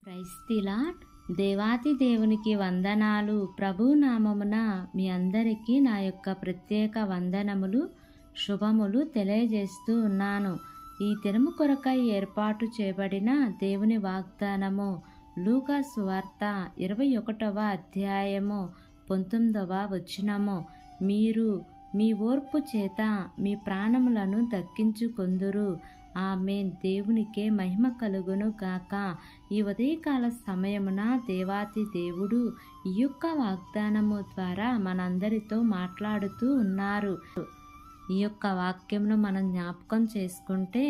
Praise the lord. దేవాతి దేవునికి వందనాలు. ప్రభు నామమున మీ అందరికీ నా యొక్క ప్రత్యేక వందనములు, శుభములు తెలియజేస్తూ ఉన్నాను. ఈ దినము కొరకై ఏర్పాటు చేయబడిన దేవుని వాగ్దానము లూకా సువార్త 21వ అధ్యాయము 19వ వచనము. మీరు మీ ఓర్పు చేత మీ ప్రాణములను దక్కించుకొందురు. ఆమేన్. దేవునికే మహిమ కలుగును గాక. ఈ ఉదయకాల సమయమున దేవాతి దేవుడు ఈ యొక్క వాగ్దానము ద్వారా మనందరితో మాట్లాడుతూ ఉన్నారు. ఈ యొక్క వాక్యమును మనం జ్ఞాపకం చేసుకుంటే,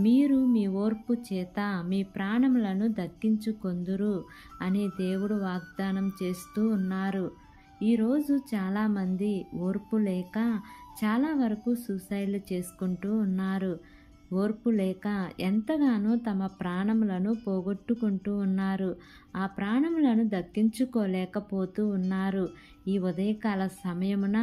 మీరు మీ ఓర్పు చేత మీ ప్రాణములను దక్కించుకొందురు అని దేవుడు వాగ్దానం చేస్తూ ఉన్నారు. ఈరోజు చాలామంది ఓర్పు లేక చాలా వరకు సూసైడ్లు చేసుకుంటూ ఉన్నారు. ఓర్పు లేక ఎంతగానో తమ ప్రాణములను పోగొట్టుకుంటూ ఉన్నారు. ఆ ప్రాణములను దక్కించుకోలేకపోతూ ఉన్నారు. ఈ ఉదయకాల సమయమున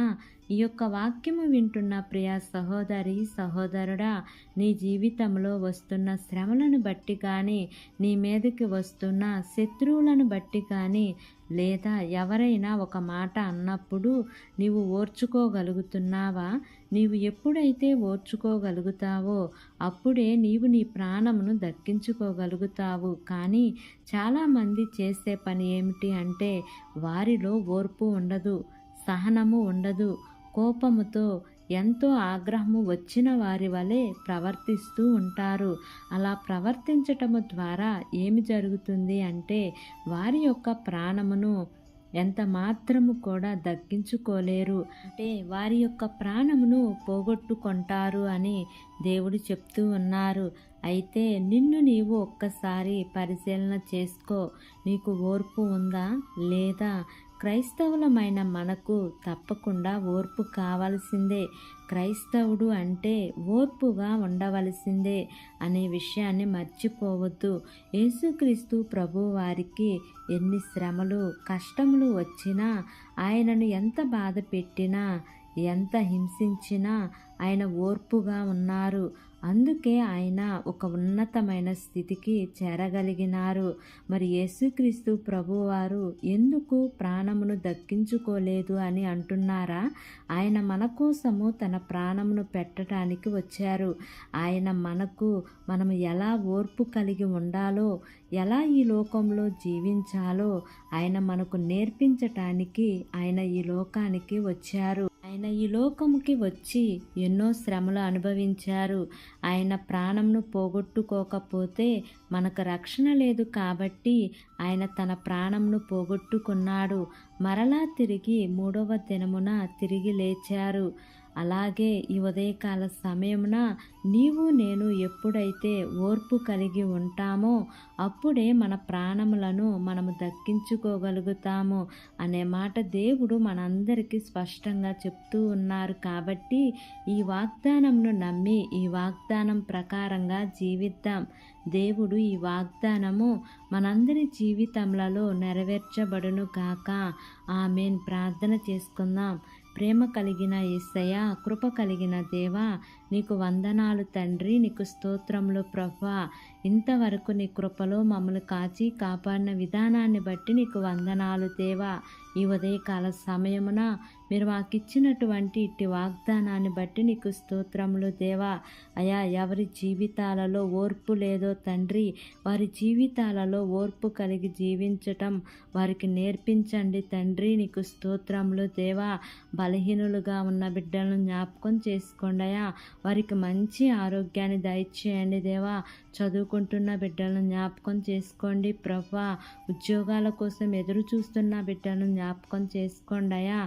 ఈ యొక్క వాక్యము వింటున్న ప్రియ సహోదరి సహోదరుడా, నీ జీవితంలో వస్తున్న శ్రమలను బట్టి కానీ, నీ మీదకి వస్తున్న శత్రువులను బట్టి కానీ, లేదా ఎవరైనా ఒక మాట అన్నప్పుడు నీవు ఓర్చుకోగలుగుతున్నావా? నీవు ఎప్పుడైతే ఓర్చుకోగలుగుతావో అప్పుడే నీవు నీ ప్రాణమును దక్కించుకోగలుగుతావు. కానీ చాలామంది చేసే పని ఏమిటి అంటే, వారిలో ఓర్పు ఉండదు, సహనము ఉండదు. కోపముతో ఎంతో ఆగ్రహము వచ్చిన వారి వలె ప్రవర్తిస్తూ ఉంటారు. అలా ప్రవర్తించటము ద్వారా ఏమి జరుగుతుంది అంటే, వారి యొక్క ప్రాణమును ఎంత మాత్రము కూడా దక్కించుకోలేరు. అంటే వారి యొక్క ప్రాణమును పోగొట్టుకుంటారు అని దేవుడు చెప్తూ ఉన్నారు. అయితే నిన్ను నీవు ఒక్కసారి పరిశీలన చేసుకో. నీకు ఓర్పు ఉందా లేదా? క్రైస్తవులమైన మనకు తప్పకుండా ఓర్పు కావాల్సిందే. క్రైస్తవుడు అంటే ఓర్పుగా ఉండవలసిందే అనే విషయాన్ని మర్చిపోవద్దు. యేసుక్రీస్తు ప్రభు వారికి ఎన్ని శ్రమలు కష్టములు వచ్చినా, ఆయనను ఎంత బాధ పెట్టినా, ఎంత హింసించినా ఆయన ఓర్పుగా ఉన్నారు. అందుకే ఆయన ఒక ఉన్నతమైన స్థితికి చేరగలిగినారు. మరి యేసుక్రీస్తు ప్రభువారు ఎందుకు ప్రాణమును దక్కించుకోలేదు అని అంటున్నారా? ఆయన మన కోసము తన ప్రాణమును పెట్టడానికి వచ్చారు. ఆయన మనము ఎలా ఓర్పు కలిగి ఉండాలో, ఎలా ఈ లోకంలో జీవించాలో ఆయన మనకు నేర్పించటానికి ఆయన ఈ లోకానికి వచ్చారు. ఆయన ఈ లోకముకి వచ్చి ఎన్నో శ్రమలు అనుభవించారు. ఆయన ప్రాణంను పోగొట్టుకోకపోతే మనకు రక్షణ లేదు కాబట్టి ఆయన తన ప్రాణంను పోగొట్టుకున్నాడు. మరలా తిరిగి 3వ దినమున తిరిగి లేచారు. అలాగే ఈ ఉదయకాల సమయమున నీవు నేను ఎప్పుడైతే ఓర్పు కలిగి ఉంటామో అప్పుడే మన ప్రాణములను మనము దక్కించుకోగలుగుతాము అనే మాట దేవుడు మనందరికీ స్పష్టంగా చెప్తూ ఉన్నారు. కాబట్టి ఈ వాగ్దానంను నమ్మి ఈ వాగ్దానం ప్రకారంగా జీవిద్దాం. దేవుడు ఈ వాగ్దానము మనందరి జీవితములలో నెరవేర్చబడును గాక. ఆమేన్. ప్రార్థన చేసుకుందాం. ప్రేమ కలిగిన యేసయ్య, కృప కలిగిన దేవా, నీకు వందనాలు తండ్రి. నీకు స్తోత్రములు ప్రభువా. ఇంతవరకు నీ కృపలో మమ్మల్ని కాచి కాపాడిన విధానాన్ని బట్టి నీకు వందనాలు దేవా. ఈ ఉదయకాల సమయమున మీరు మాకిచ్చినటువంటి ఇట్టి వాగ్దానాన్ని బట్టి నీకు స్తోత్రములు దేవా. అయా, ఎవరి జీవితాలలో ఓర్పు లేదో తండ్రి, వారి జీవితాలలో ఓర్పు కలిగి జీవించటం వారికి నేర్పించండి తండ్రి. నీకు స్తోత్రములు దేవా. బలహీనులుగా ఉన్న బిడ్డలను జ్ఞాపకం చేసుకోండియా. వారికి మంచి ఆరోగ్యాన్ని దయచేయండి దేవా. చదువుకుంటున్న బిడ్డలను జ్ఞాపకం చేసుకోండి ప్రభువా. ఉద్యోగాల కోసం ఎదురు చూస్తున్న బిడ్డలను జ్ఞాపకం చేసుకోండియా.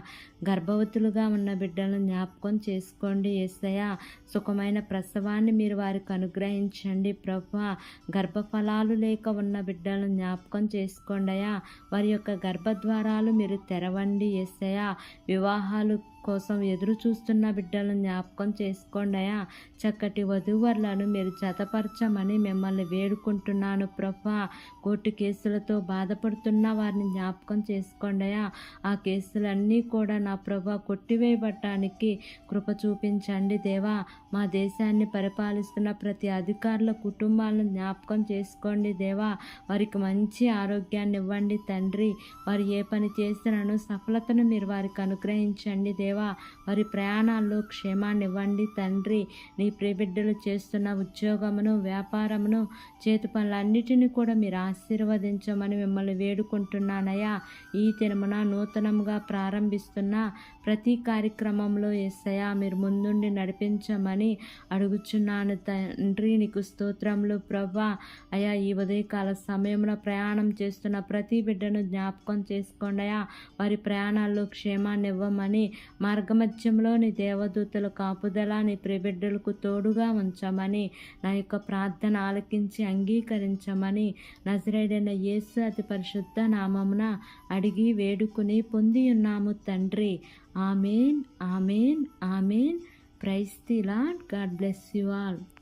గర్భవతులుగా ఉన్న బిడ్డలను జ్ఞాపకం చేసుకోండి యేసయ్యా. సుఖమైన ప్రసవాన్ని మీరు వారికి అనుగ్రహించండి ప్రభువా. గర్భఫలాలు లేక ఉన్న బిడ్డలను జ్ఞాపకం చేసుకోండియా. వారి యొక్క గర్భద్వారాలు మీరు తెరవండి యేసయ్యా. వివాహాలు కోసం ఎదురు చూస్తున్న బిడ్డలను జ్ఞాపకం చేసుకోండి అయ్యా. చక్కటి వధూవరులను మీరు జతపరచమని మిమ్మల్ని వేడుకుంటున్నాను ప్రభా. కోర్టు కేసులతో బాధపడుతున్న వారిని జ్ఞాపకం చేసుకోండి అయ్యా. ఆ కేసులన్నీ కూడా నా ప్రభా కొట్టివేయబడటానికి కృప చూపించండి దేవా. మా దేశాన్ని పరిపాలిస్తున్న ప్రతి అధికారుల కుటుంబాలను జ్ఞాపకం చేసుకోండి దేవా. వారికి మంచి ఆరోగ్యాన్ని ఇవ్వండి తండ్రి. వారు ఏ పని చేసినను సఫలతను మీరు వారికి అనుగ్రహించండి దేవా. వారి ప్రయాణాల్లో క్షేమాన్ని ఇవ్వండి తండ్రి. నీ ప్రియబిడ్డలు చేస్తున్న ఉద్యోగమును, వ్యాపారమును, చేతి పనులన్నిటినీ కూడా మీరు ఆశీర్వదించమని మిమ్మల్ని వేడుకుంటున్నానయ్యా. ఈ దినమున నూతనంగా ప్రారంభిస్తున్న ప్రతి కార్యక్రమంలో యేసయ్యా మీరు ముందుండి నడిపించమని అడుగుచున్నాను తండ్రి. నీకు స్తోత్రములు ప్రభా. అయ్యా, ఈ ఉదయకాల సమయంలో ప్రయాణం చేస్తున్న ప్రతి బిడ్డను జ్ఞాపకం చేసుకోండి అయ్యా. వారి ప్రయాణాల్లో క్షేమాన్ని ఇవ్వమని, మార్గమధ్యంలో నీ దేవదూతల కాపుదల నీ ప్రియబిడ్డలకు తోడుగా ఉంచమని, నా యొక్క ప్రార్థన ఆలకించి అంగీకరించమని నజరేయుడైన యేసు అతి పరిశుద్ధ నామమున అడిగి వేడుకుని పొంది ఉన్నాము తండ్రి. Amen, amen, amen. Praise the Lord. God bless you all.